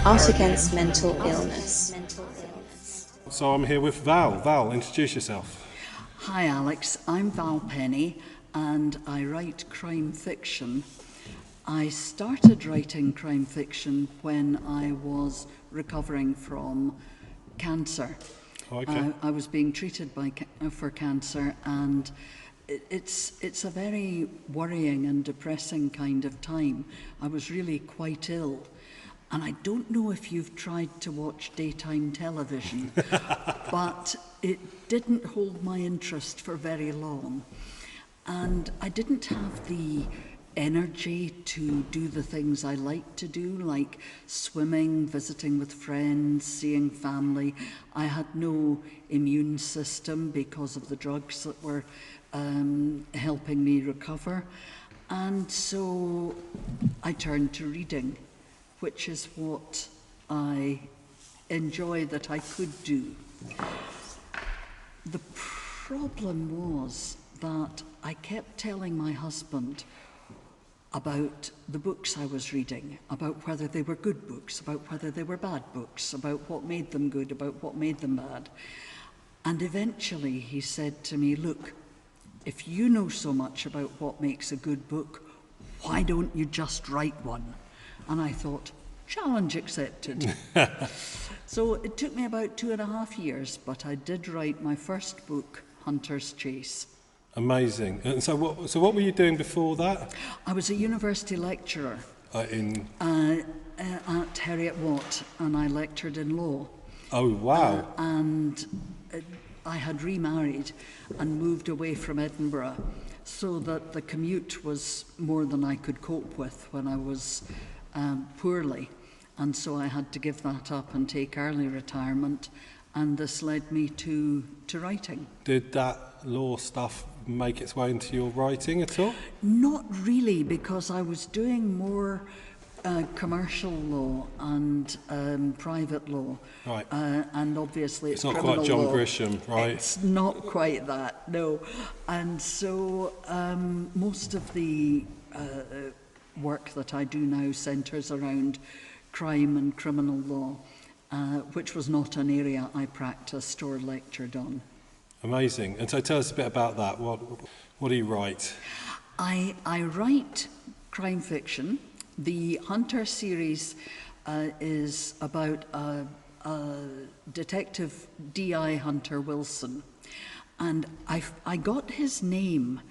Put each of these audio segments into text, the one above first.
Art Against Mental Illness. So I'm here with Val. Val, introduce yourself. Hi Alex, I'm Val Penny and I write crime fiction. I started writing crime fiction when I was recovering from cancer. Oh, okay. I was being treated for cancer, and it's a very worrying and depressing kind of time. I was really quite ill. And I don't know if you've tried to watch daytime television, but it didn't hold my interest for very long. And I didn't have the energy to do the things I like to do, like swimming, visiting with friends, seeing family. I had no immune system because of the drugs that were helping me recover. And so I turned to reading, which is what I enjoy that I could do. The problem was that I kept telling my husband about the books I was reading, about whether they were good books, about whether they were bad books, about what made them good, about what made them bad. And eventually he said to me, look, if you know so much about what makes a good book, why don't you just write one? And I thought, challenge accepted. So it took me about 2.5 years, but I did write my first book, Hunter's Chase. Amazing. And so what were you doing before that? I was a university lecturer at Heriot Watt, and I lectured in law. Oh, wow. I had remarried and moved away from Edinburgh, so that the commute was more than I could cope with when I was poorly, and so I had to give that up and take early retirement, and this led me to writing. Did that law stuff make its way into your writing at all? Not really, because I was doing more commercial law and private law, right. And obviously it's not criminal quite John law. Grisham, right? It's not quite that, no. And so most of the work that I do now centres around crime and criminal law, which was not an area I practised or lectured on. Amazing. And so tell us a bit about that. What do you write? I write crime fiction. The Hunter series is about a detective DI Hunter Wilson. And I got his name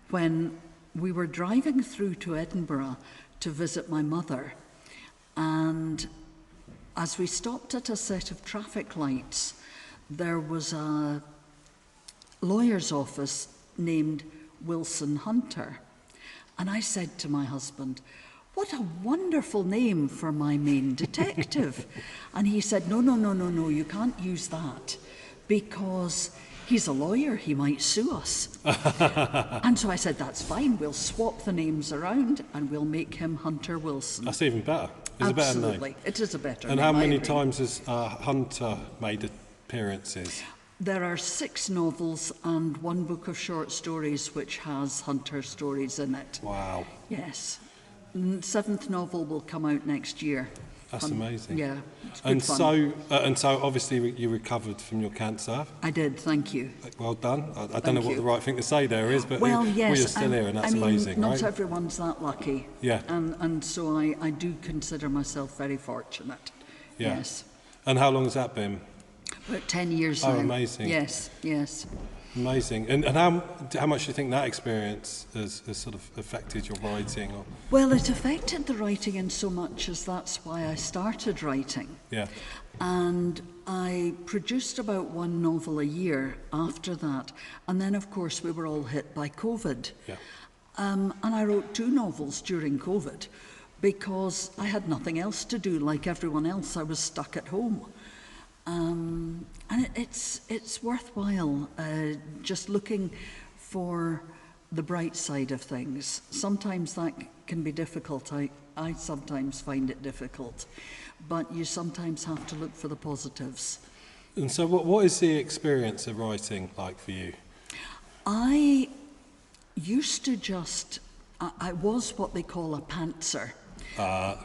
when we were driving through to Edinburgh to visit my mother. And as we stopped at a set of traffic lights, there was a lawyer's office named Wilson Hunter. And I said to my husband, what a wonderful name for my main detective. And he said, no, you can't use that because he's a lawyer, he might sue us. And so I said, that's fine, we'll swap the names around and we'll make him Hunter Wilson. That's even better. It's a better name. Absolutely, it is a better name. And how many times has Hunter made appearances? There are 6 novels and 1 book of short stories which has Hunter stories in it. Wow. Yes. 7th novel will come out next year. That's amazing. Yeah, it's good fun. So obviously you recovered from your cancer. I did, thank you. Well done. I don't know what the right thing to say there is, but well, yes, you're still here, and that's amazing, not right? Not everyone's that lucky. Yeah. And so I do consider myself very fortunate. Yeah. Yes. And how long has that been? About 10 years now. Oh, amazing. Yes. Amazing. And how much do you think that experience has sort of affected your writing? Or? Well, it affected the writing in so much as that's why I started writing. Yeah. And I produced about 1 novel a year after that. And then, of course, we were all hit by COVID. Yeah. And I wrote 2 novels during COVID because I had nothing else to do. Like everyone else, I was stuck at home. And it's worthwhile just looking for the bright side of things. Sometimes that can be difficult. I sometimes find it difficult, but you sometimes have to look for the positives. And so what is the experience of writing like for you? I used to I was what they call a pantser.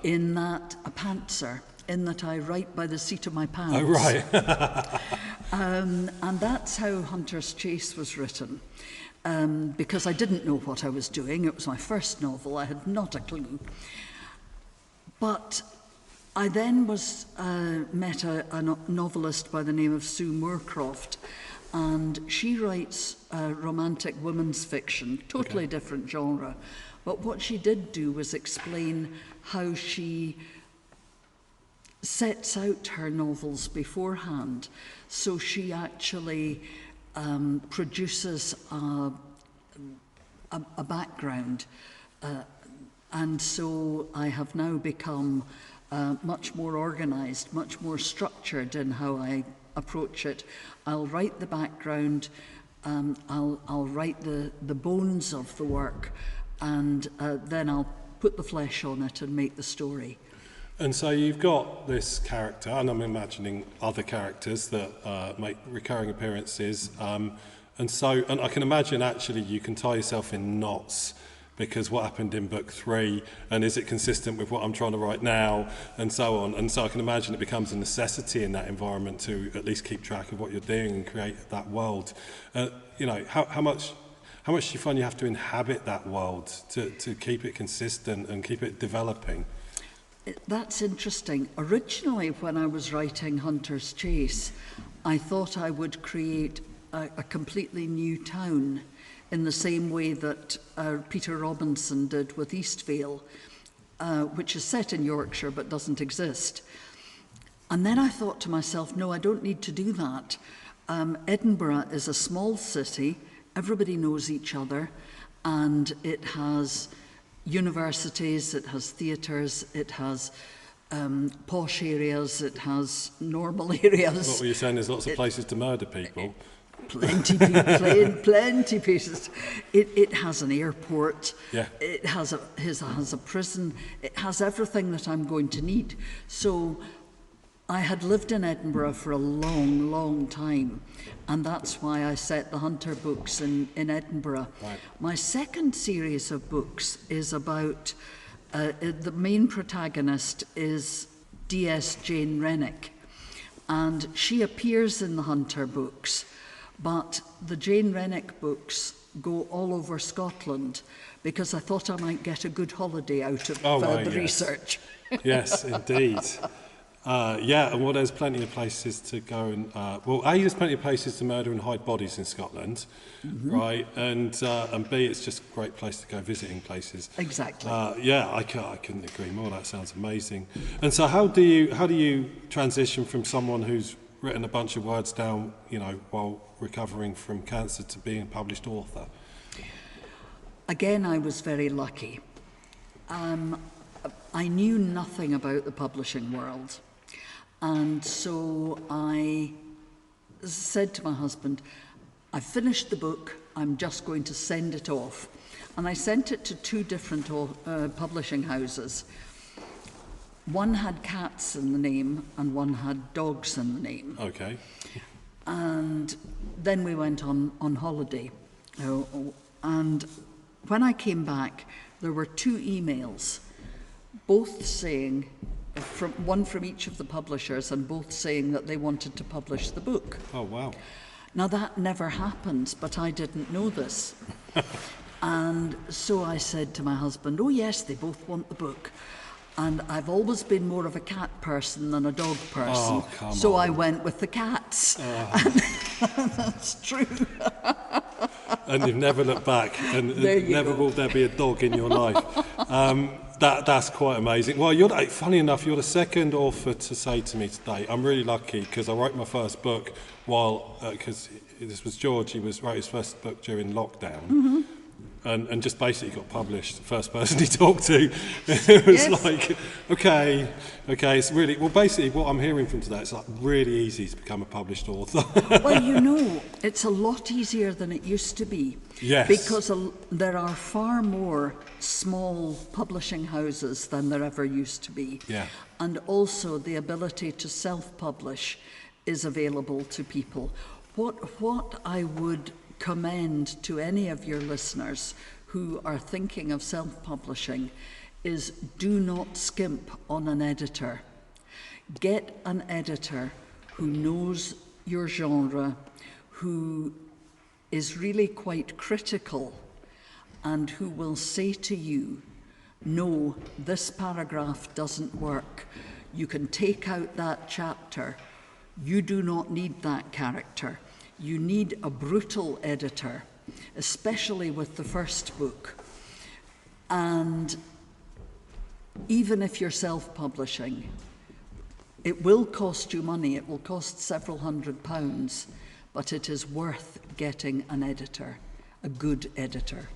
In that, a pantser, in that I write by the seat of my pants. Oh, right. And that's how Hunter's Chase was written. Because I didn't know what I was doing. It was my first novel. I had not a clue. But I then met a novelist by the name of Sue Moorcroft, and she writes romantic women's fiction, totally different genre. But what she did do was explain how she sets out her novels beforehand. So she actually produces a background. And so I have now become much more organised, much more structured in how I approach it. I'll write the background, I'll write the bones of the work, and then I'll put the flesh on it and make the story. And so you've got this character, and I'm imagining other characters that make recurring appearances. And I can imagine actually you can tie yourself in knots, because what happened in book 3, and is it consistent with what I'm trying to write now, and so on. And so I can imagine it becomes a necessity in that environment to at least keep track of what you're doing and create that world. How much do you find you have to inhabit that world to keep it consistent and keep it developing? That's interesting. Originally, when I was writing Hunter's Chase, I thought I would create a completely new town in the same way that Peter Robinson did with Eastvale, which is set in Yorkshire but doesn't exist. And then I thought to myself, no, I don't need to do that. Edinburgh is a small city, everybody knows each other, and it has universities, it has theatres, it has posh areas, it has normal areas. What were you saying? There's lots of places to murder people. Plenty pieces. It has an airport. Yeah. It has a prison. It has everything that I'm going to need. So I had lived in Edinburgh for a long, long time, and that's why I set the Hunter books in Edinburgh. Right. My second series of books is about the main protagonist is D.S. Jane Renwick, and she appears in the Hunter books. But the Jane Renwick books go all over Scotland because I thought I might get a good holiday out of the research. Yes, indeed. And there's plenty of places to go and... there's plenty of places to murder and hide bodies in Scotland, right? And B, it's just a great place to go visiting places. Exactly. I couldn't agree more. That sounds amazing. And so how do you transition from someone who's written a bunch of words down, while recovering from cancer, to being a published author? Again, I was very lucky. I knew nothing about the publishing world. And so I said to my husband, I finished the book, I'm just going to send it off. And I sent it to 2 different publishing houses. One had cats in the name and one had dogs in the name. Okay. And then we went on holiday. And when I came back, there were 2 emails, both saying, one from each of the publishers, and both saying that they wanted to publish the book. Oh, wow. Now, that never happens, but I didn't know this. And so I said to my husband, oh, yes, they both want the book. And I've always been more of a cat person than a dog person. Oh, come so on. I went with the cats. And that's true. And you've never looked back, and never will there be a dog in your life. That's quite amazing. Well, funny enough, you're the second author to say to me today, I'm really lucky because I wrote my first book because this was George, he wrote his first book during lockdown. Mm-hmm. And just basically got published, the first person he talked to. It was like, okay, it's really, basically what I'm hearing from today, it's like really easy to become a published author. Well, it's a lot easier than it used to be. Yes. Because there are far more small publishing houses than there ever used to be. Yeah. And also the ability to self-publish is available to people. What I would commend to any of your listeners who are thinking of self-publishing is do not skimp on an editor. Get an editor who knows your genre, who is really quite critical, and who will say to you, no, this paragraph doesn't work. You can take out that chapter. You do not need that character. You need a brutal editor, especially with the first book. And even if you're self-publishing, it will cost you money. It will cost several £100, but it is worth getting an editor, a good editor.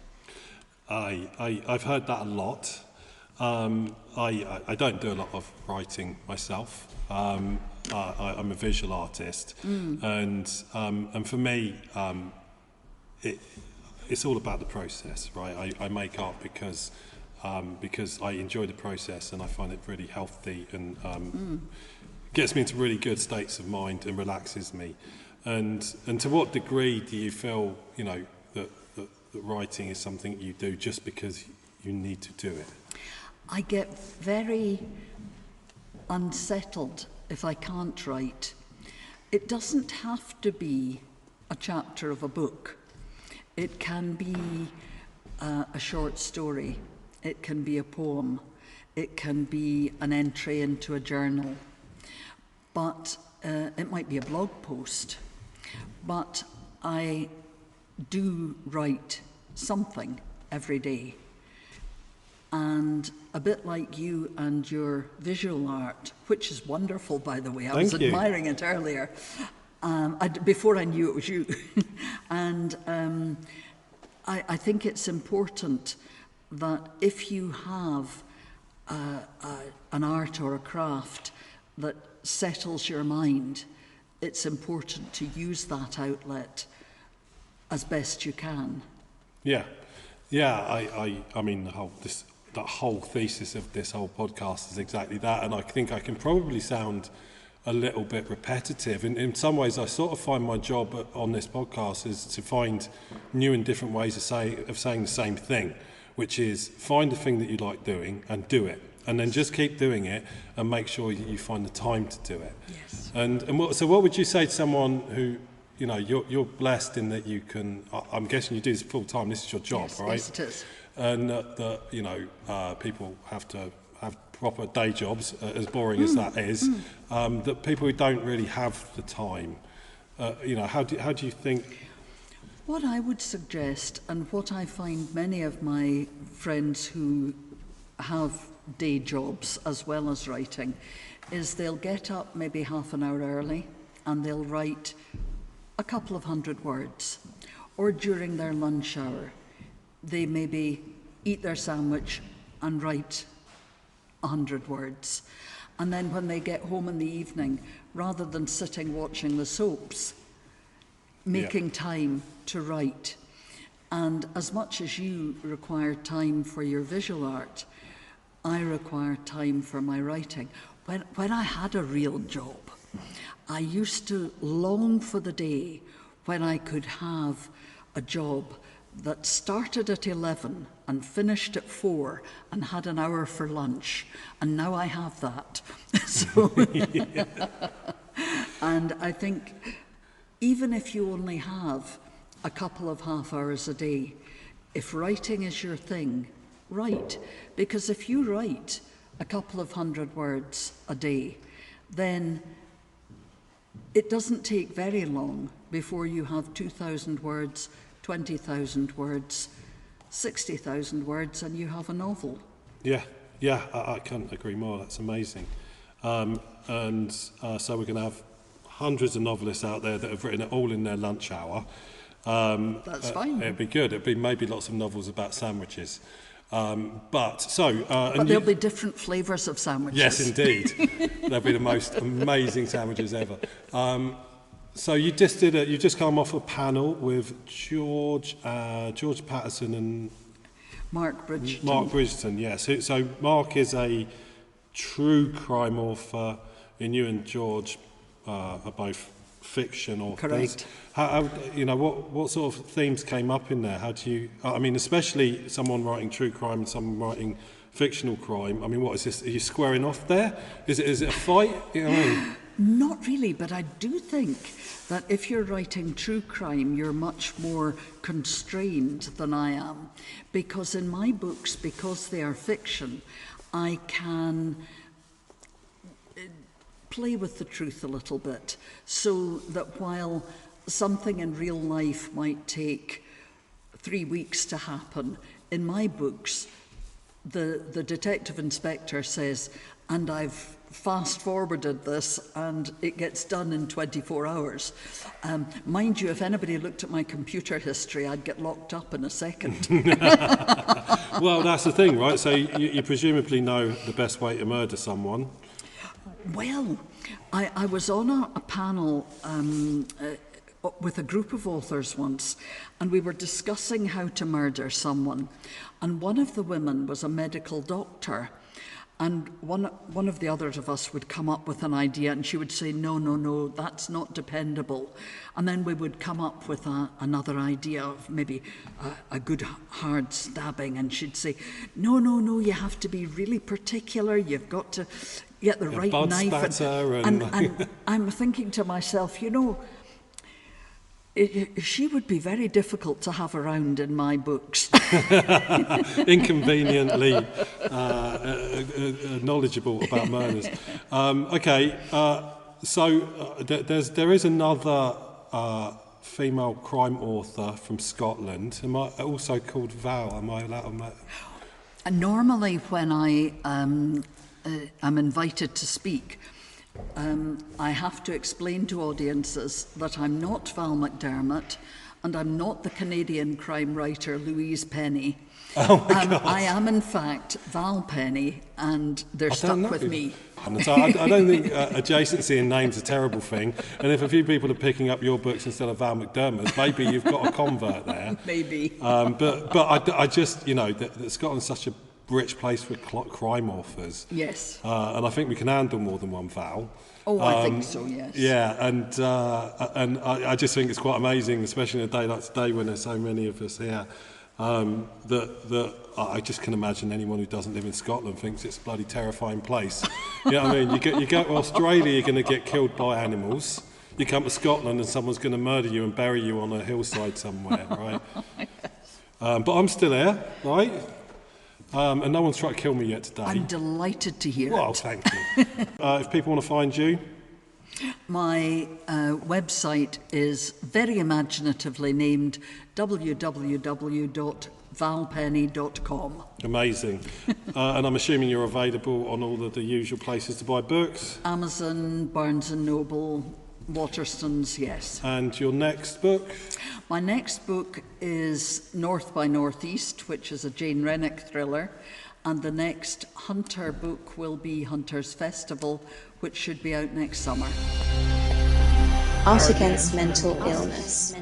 I've heard that a lot. I don't do a lot of writing myself. I'm a visual artist, and for me, it's all about the process, right? I make art because I enjoy the process and I find it really healthy and gets me into really good states of mind and relaxes me. And to what degree do you feel, you know, that writing is something you do just because you need to do it? I get very unsettled if I can't write. It doesn't have to be a chapter of a book. It can be a short story. It can be a poem. It can be an entry into a journal. But it might be a blog post. But I do write something every day. And a bit like you and your visual art, which is wonderful, by the way. I was admiring it earlier, before I knew it was you. And I think it's important that if you have an art or a craft that settles your mind, it's important to use that outlet as best you can. Yeah. I mean, that whole thesis of this whole podcast is exactly that, and I think I can probably sound a little bit repetitive. In some ways, I sort of find my job on this podcast is to find new and different ways of saying the same thing, which is find the thing that you like doing and do it, and then just keep doing it and make sure you find the time to do it. Yes. So what would you say to someone who, you know, you're blessed in that you can, I'm guessing you do this full time, this is your job, yes, right? Yes, it is. And that you know, people have to have proper day jobs, as boring as that is, that people who don't really have the time, you know, how do you think? What I would suggest, and what I find many of my friends who have day jobs as well as writing, is they'll get up maybe half an hour early and they'll write a couple of 100 words, or during their lunch hour they maybe eat their sandwich and write 100 words, and then when they get home in the evening, rather than sitting watching the soaps, making time to write. And as much as you require time for your visual art, I require time for my writing. When I had a real job, I used to long for the day when I could have a job that started at 11 and finished at 4 and had an hour for lunch. And now I have that. So, and I think even if you only have a couple of half hours a day, if writing is your thing, write. Because if you write a couple of 100 words a day, then it doesn't take very long before you have 2,000 words, 20,000 words, 60,000 words, and you have a novel. Yeah, I can't agree more. That's amazing. So we're going to have hundreds of novelists out there that have written it all in their lunch hour. That's fine. It'd be good. It'd be maybe lots of novels about sandwiches. But there'll be different flavours of sandwiches. Yes, indeed. They'll be the most amazing sandwiches ever. So you just come off a panel with George Patterson and Mark Bridgerton. Mark Bridgerton, yes. So Mark is a true crime author, and you and George are both fiction authors. Correct. How you know what sort of themes came up in there? How do you? I mean, especially someone writing true crime and someone writing fictional crime. I mean, what is this? Are you squaring off there? Is it a fight? You know what I mean? Not really, but I do think that if you're writing true crime, you're much more constrained than I am. Because in my books, because they are fiction, I can play with the truth a little bit, so that while something in real life might take 3 weeks to happen, in my books, the detective inspector says, and I've fast-forwarded this and it gets done in 24 hours. Mind you, if anybody looked at my computer history, I'd get locked up in a second. Well, that's the thing, right? So you presumably know the best way to murder someone. Well, I was on a panel with a group of authors once, and we were discussing how to murder someone. And one of the women was a medical doctor. And one of the others of us would come up with an idea, and she would say, no, that's not dependable. And then we would come up with another idea of maybe a good hard stabbing, and she'd say, no, you have to be really particular. You've got to get the right knife. And I'm thinking to myself, you know, she would be very difficult to have around in my books. Inconveniently knowledgeable about murders. There is another female crime author from Scotland. Am I also called Val? Am I allowed to? Normally, when I am invited to speak, I have to explain to audiences that I'm not Val McDermott and I'm not the Canadian crime writer Louise Penny. Oh my God. I am, in fact, Val Penny, and they're stuck with me. I don't think adjacency in names is a terrible thing. And if a few people are picking up your books instead of Val McDermott's, maybe you've got a convert there. Maybe. But I just, you know, that Scotland's such a rich place for crime authors. Yes. And I think we can handle more than one Val. Oh, I think so, yes. Yeah, and I just think it's quite amazing, especially in a day like today when there's so many of us here, that I just can imagine anyone who doesn't live in Scotland thinks it's a bloody terrifying place. You know what I mean? You go to Australia, you're going to get killed by animals. You come to Scotland and someone's going to murder you and bury you on a hillside somewhere, right? But I'm still here, right? And no one's tried to kill me yet today. I'm delighted to hear Well, it. thank you. If people want to find you? My website is very imaginatively named www.valpenny.com. Amazing. And I'm assuming you're available on all of the usual places to buy books? Amazon, Barnes & Noble, Waterstones, yes. And your next book? My next book is North by Northeast, which is a Jane Renwick thriller. And the next Hunter book will be Hunter's Festival, which should be out next summer. Art Against Mental Illness.